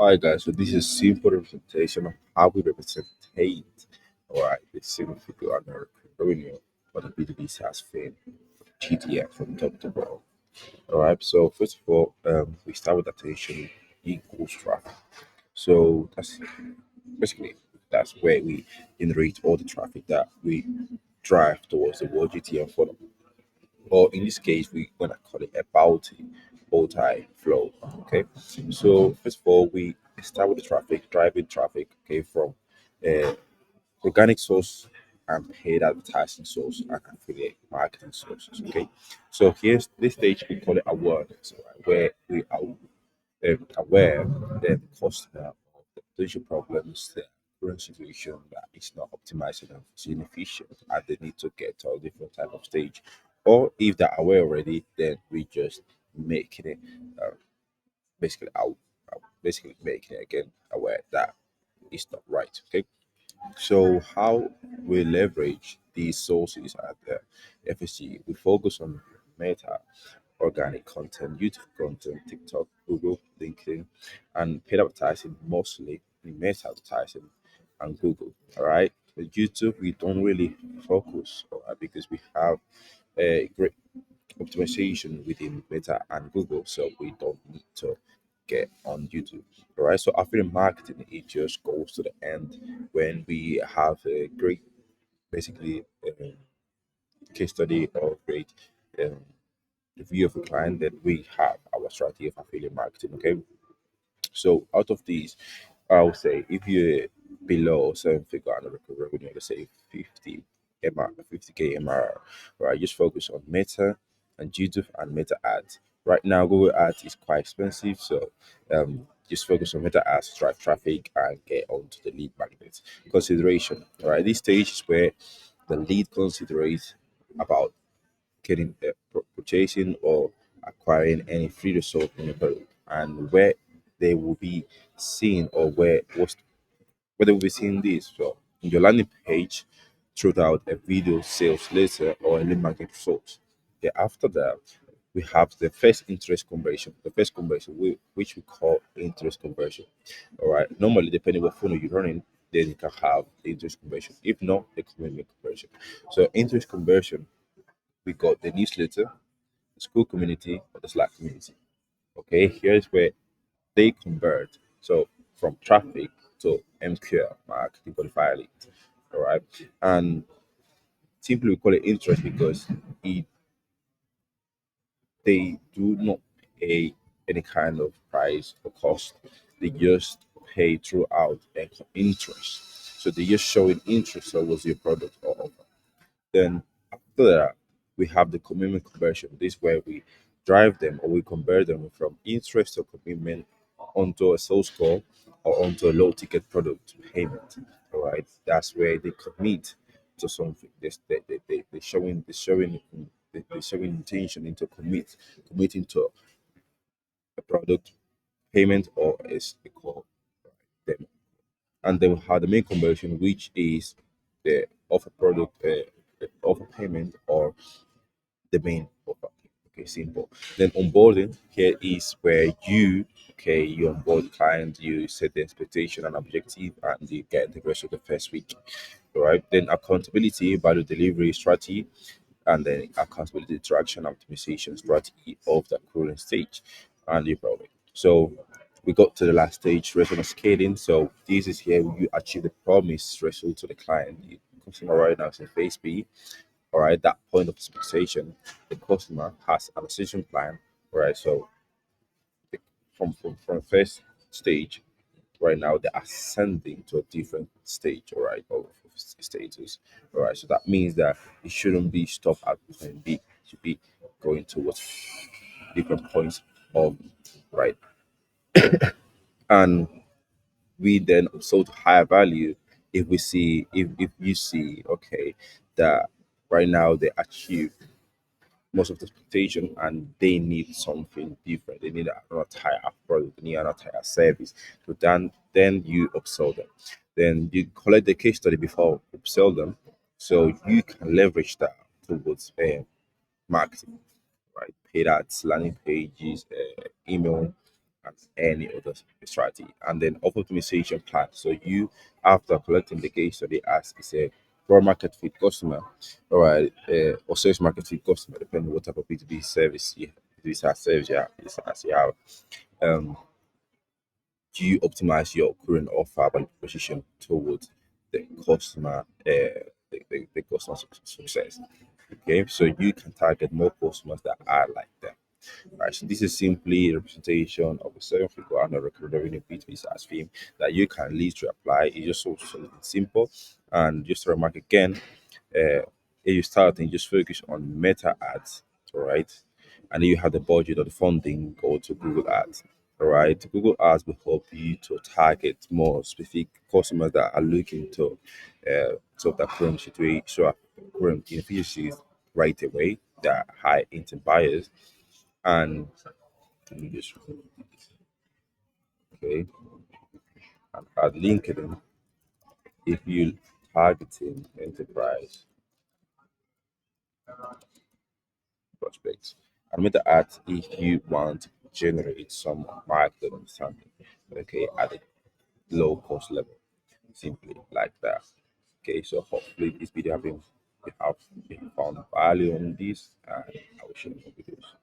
Hi guys, so this is a simple representation of how we represent the single figure annual revenue for the B2B SaaS firm, GTM from top to bottom. Alright, so first of all, we start with attention equals traffic. So that's where we generate all the traffic that we drive towards the word GTM funnel. Or in this case, we're gonna call it a bow tie flow. Okay. So first of all, we start with the traffic, driving traffic, okay, from uh, organic source and paid advertising source and affiliate marketing sources. Okay. So here's this stage we call it awareness, right, where we are aware that the customer of the potential problems, the current situation that is not optimized enough, is inefficient, and they need to get to a different type of stage. Or if they're aware already, then we just making it uh, basically out, basically making it again aware that it's not right. Okay, so how we leverage these sources at the FSG, we focus on meta, organic content, YouTube content, TikTok, Google, LinkedIn, and paid advertising mostly in meta advertising and Google. All right. With YouTube, we don't really focus all right, because we have a great optimization within Meta and Google, so we don't need to get on YouTube. All right, so affiliate marketing it just goes to the end when we have a great, basically, case study or great um, review of a client. Then we have our strategy of affiliate marketing. Okay, so out of these, I would say if you're below seven figure annual recurring revenue, let's say 50k MRR, right? Just focus on Meta and YouTube and Meta ads. Right now, Google Ads is quite expensive, so just focus on Meta ads, drive traffic, and get onto the lead magnets. Consideration, all right? This stage is where the lead considerates about getting purchasing or acquiring any free result in your product, and where they will be seeing or where they will be seeing this. So in your landing page, throughout a video sales letter or a lead magnet result. Then after that, we have the first interest conversion. The first conversion, which we call interest conversion. All right. Normally, depending what funnel you're running, then you can have the interest conversion. If not, the commitment conversion. So interest conversion, we got the newsletter, the school community, or the Slack community. Okay, here's where they convert. So from traffic to MQL, marketing qualified lead. All right, and simply we call it interest because it they do not pay any kind of price or cost. They just pay throughout interest. So they just showing interest towards your product or offer. Then after that, we have the commitment conversion. This is where we drive them or we convert them from interest or commitment onto a sales call or onto a low ticket product payment. All right, that's where they commit to something. They're showing intention into committing to a product payment or as they call them. And then we have the main conversion, which is the offer product, the offer payment or the main offer. Okay, simple. Then onboarding here is where you onboard the client, you set the expectation and objective, and you get the rest of the first week. All right. Then accountability, value delivery strategy, and then accountability interaction optimization strategy of the current stage and the problem. So we got to the last stage, result scaling. So this is here you achieve the promised result to the client. The customer right now is in phase B. All right, that point of expectation, the customer has an acquisition plan. All right, so from first stage right now they're ascending to a different stage, all right, of status. All right, so that means that it shouldn't be stopped at point B. It should be going towards different points of right. And we then also to higher value if we see if you see okay that right now they achieve most of the expectation and they need something different. They need another type of product, they need another type of service. So then you upsell them. Then you collect the case study before upsell them. So you can leverage that towards marketing, right? Paid ads, landing pages, email, and any other strategy. And then optimization plan. So you, after collecting the case study as is a product market fit customer, all right, or sales market fit customer, depending on what type of B2B service you B2B SaaS service as you have. Um, do you optimize your current offer by position towards the customer, the customer success? Okay, so you can target more customers that are like that. Right, so this is simply a representation of a seven figure annual recurring revenue B2B SaaS theme that you can lead to apply. It's just so something simple. And just to remark again, if you start and just focus on meta ads, all right, and then you have the budget or the funding, go to Google Ads. All right, Google Ads will help you to target more specific customers that are looking to solve that current situation, so current inefficiencies right away. That are high intent buyers, and let me just okay, and at LinkedIn, if you targeting enterprise prospects, and with the ads, if you want to generate some market understanding, okay, at a low cost level, simply like that. Okay, so hopefully this video have been you have found value on this, and I will share more videos.